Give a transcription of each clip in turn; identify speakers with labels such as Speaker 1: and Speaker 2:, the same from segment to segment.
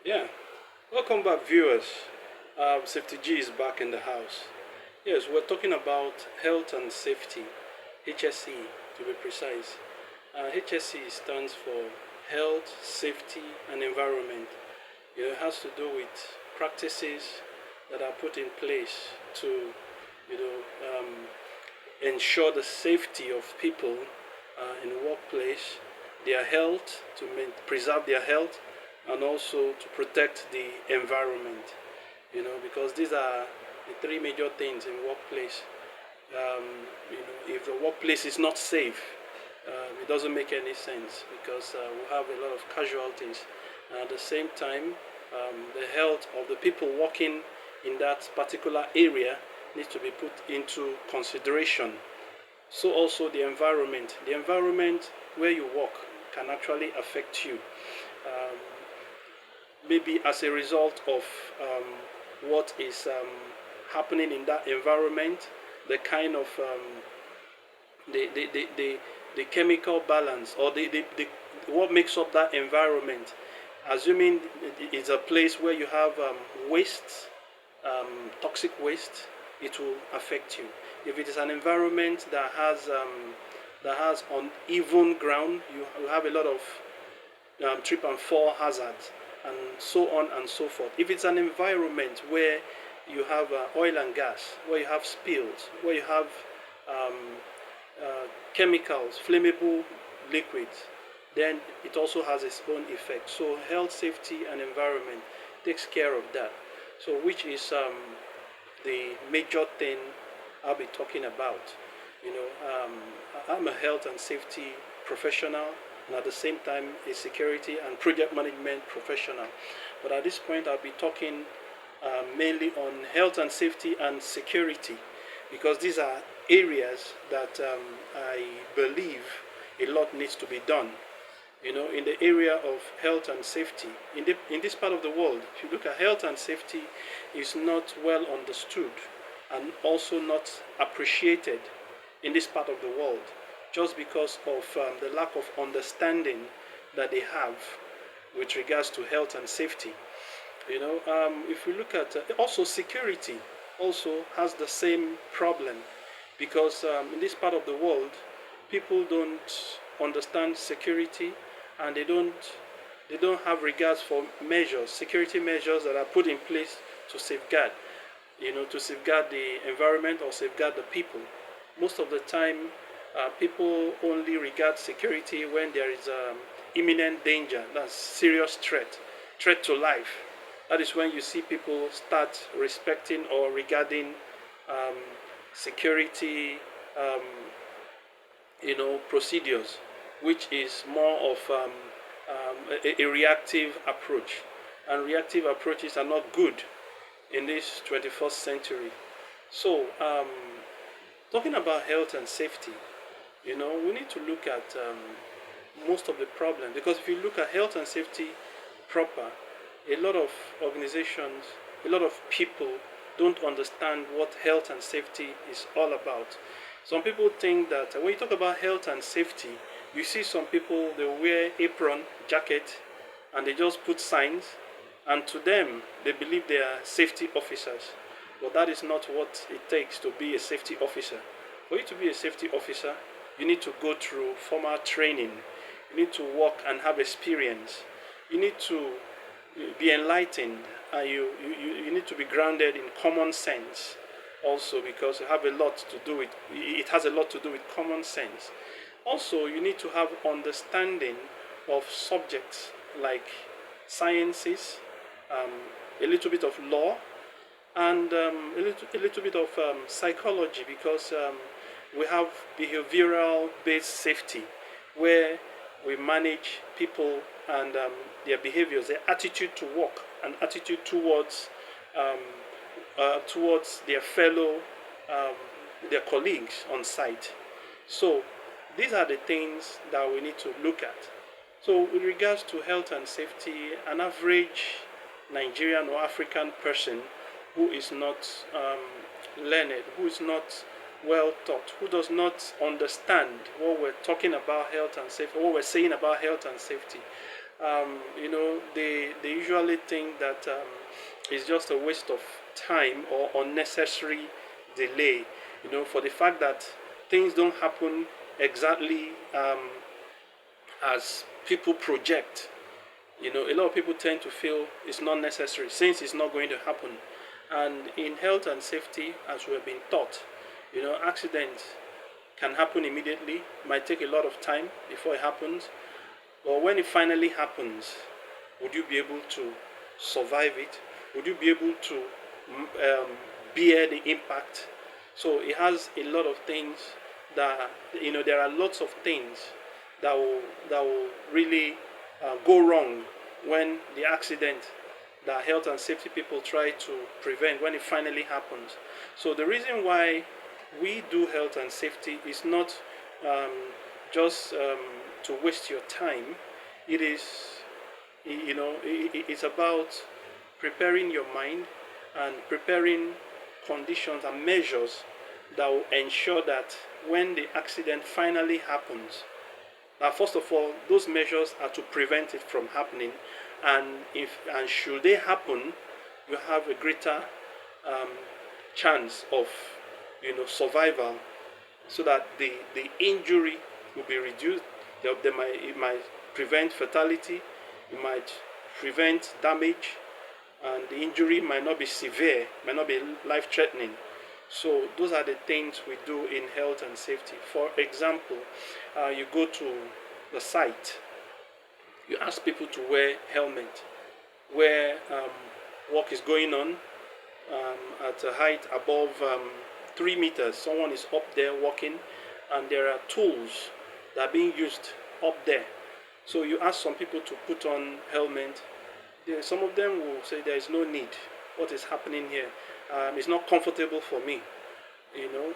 Speaker 1: Yeah, welcome back, viewers. Safety G is back in the house. Yes, we're talking about health and safety, HSE to be precise. HSE stands for Health, Safety, and Environment. It has to do with practices that are put in place to, you know, um, ensure the safety of people in the workplace, their health, to preserve their health, and also to protect the environment. Because these are the three major things in workplace. If the workplace is not safe, it doesn't make any sense because we have a lot of casualties. And at the same time, the health of the people working in that particular area needs to be put into consideration. So also the environment. The environment where you work can actually affect you. Um, Maybe as a result of what is happening in that environment, the kind of the chemical balance or the what makes up that environment. Assuming it's a place where you have waste, toxic waste, it will affect you. If it is an environment that has uneven ground, you have a lot of trip and fall hazards, and so on and so forth. If it's an environment where you have oil and gas, where you have spills, where you have um, chemicals, flammable liquids, then it also has its own effect. So health, safety, and environment takes care of that. So which is the major thing I'll be talking about. I'm a health and safety professional, and at the same time a security and project management professional. But at this point, I'll be talking mainly on health and safety and security, because these are areas that I believe a lot needs to be done. In the area of health and safety, in this part of the world, if you look at health and safety, is not well understood and also not appreciated in this part of the world, just because of the lack of understanding that they have with regards to health and safety. If we look at also security, also has the same problem, because in this part of the world, people don't understand security, and they don't have regards for security measures that are put in place to safeguard, to safeguard the environment or safeguard the people. Most of the time, people only regard security when there is imminent danger, that's serious threat to life. That is when you see people start respecting or regarding um, security, um, procedures, which is more of a reactive approach. And reactive approaches are not good in this 21st century. So, talking about health and safety, we need to look at most of the problem, because if you look at health and safety proper, a lot of organizations, a lot of people don't understand what health and safety is all about. Some people think that when you talk about health and safety, you see some people, they wear apron, jacket, and they just put signs, and to them, they believe they are safety officers. But that is not what it takes to be a safety officer. For you to be a safety officer, you need to go through formal training. You need to work and have experience. You need to be enlightened, and you need to be grounded in common sense also, because you have a lot to do with it has a lot to do with common sense. Also, you need to have understanding of subjects like sciences, um, a little bit of law, and a little bit of psychology, because we have behavioral based safety, where we manage people and their behaviors, their attitude to work, and attitude um, towards their fellow, um, their colleagues on site. So these are the things that we need to look at. So with regards to health and safety, an average Nigerian or African person who is not learned, who is not well taught, who does not understand what we're talking about health and safety, what we're saying about health and safety, They usually think that it's just a waste of time or unnecessary delay. For the fact that things don't happen exactly as people project. A lot of people tend to feel it's not necessary since it's not going to happen. And in health and safety, as we have been taught, accidents can happen immediately, might take a lot of time before it happens. But when it finally happens, would you be able to survive it? Would you be able to um, bear the impact? So it has a lot of things that, there are lots of things that will that will really go wrong when the accident that health and safety people try to prevent, when it finally happens. So the reason why we do health and safety is not um, just to waste your time. It is, it's about preparing your mind and preparing conditions and measures that will ensure that when the accident finally happens, now first of all, those measures are to prevent it from happening, and should they happen, you have a greater um, chance of survival, so that the injury will be reduced. It might prevent fatality, it might prevent damage, and the injury might not be severe, might not be life-threatening. So those are the things we do in health and safety. For example, you go to the site, you ask people to wear helmet where work is going on at a height above 3 meters. Someone is up there working, and there are tools that are being used up there. So you ask some people to put on helmet. Some of them will say there is no need. What is happening here? It's not comfortable for me,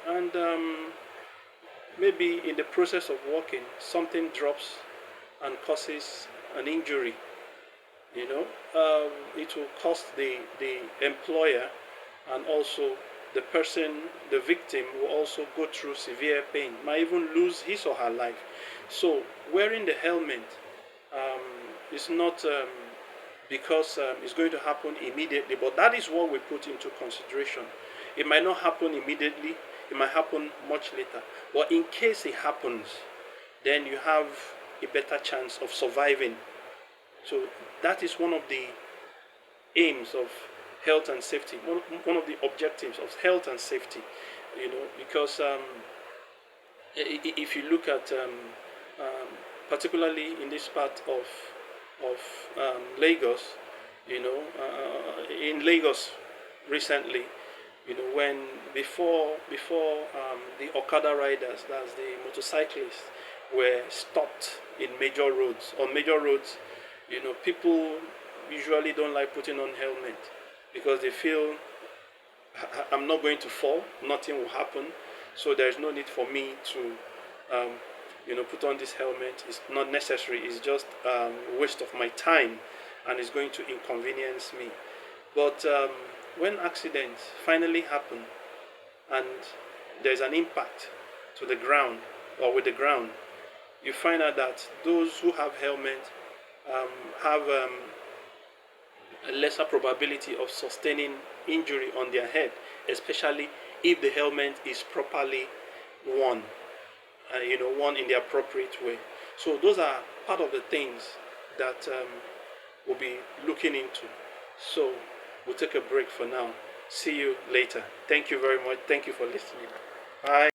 Speaker 1: and maybe in the process of working, something drops and causes an injury. It will cost the employer, and also the person, the victim, will also go through severe pain, might even lose his or her life. So wearing the helmet um, is not because it's going to happen immediately, but that is what we put into consideration. It might not happen immediately, it might happen much later, but in case it happens, then you have a better chance of surviving. So that is one of the aims of health and safety, one of the objectives of health and safety, because if you look at um, particularly in this part of Lagos, in Lagos recently, when before the Okada riders, that's the motorcyclists, were stopped in major roads, on major roads, people usually don't like putting on helmet because they feel I'm not going to fall, nothing will happen, so there's no need for me to um, put on this helmet. It's not necessary. It's just a waste of my time, and it's going to inconvenience me. But when accidents finally happen and there's an impact to the ground or with the ground, you find out that those who have helmet have a lesser probability of sustaining injury on their head, especially if the helmet is properly worn, worn in the appropriate way. So those are part of the things that we'll be looking into. So we'll take a break for now. See you later. Thank you very much. Thank you for listening. Bye.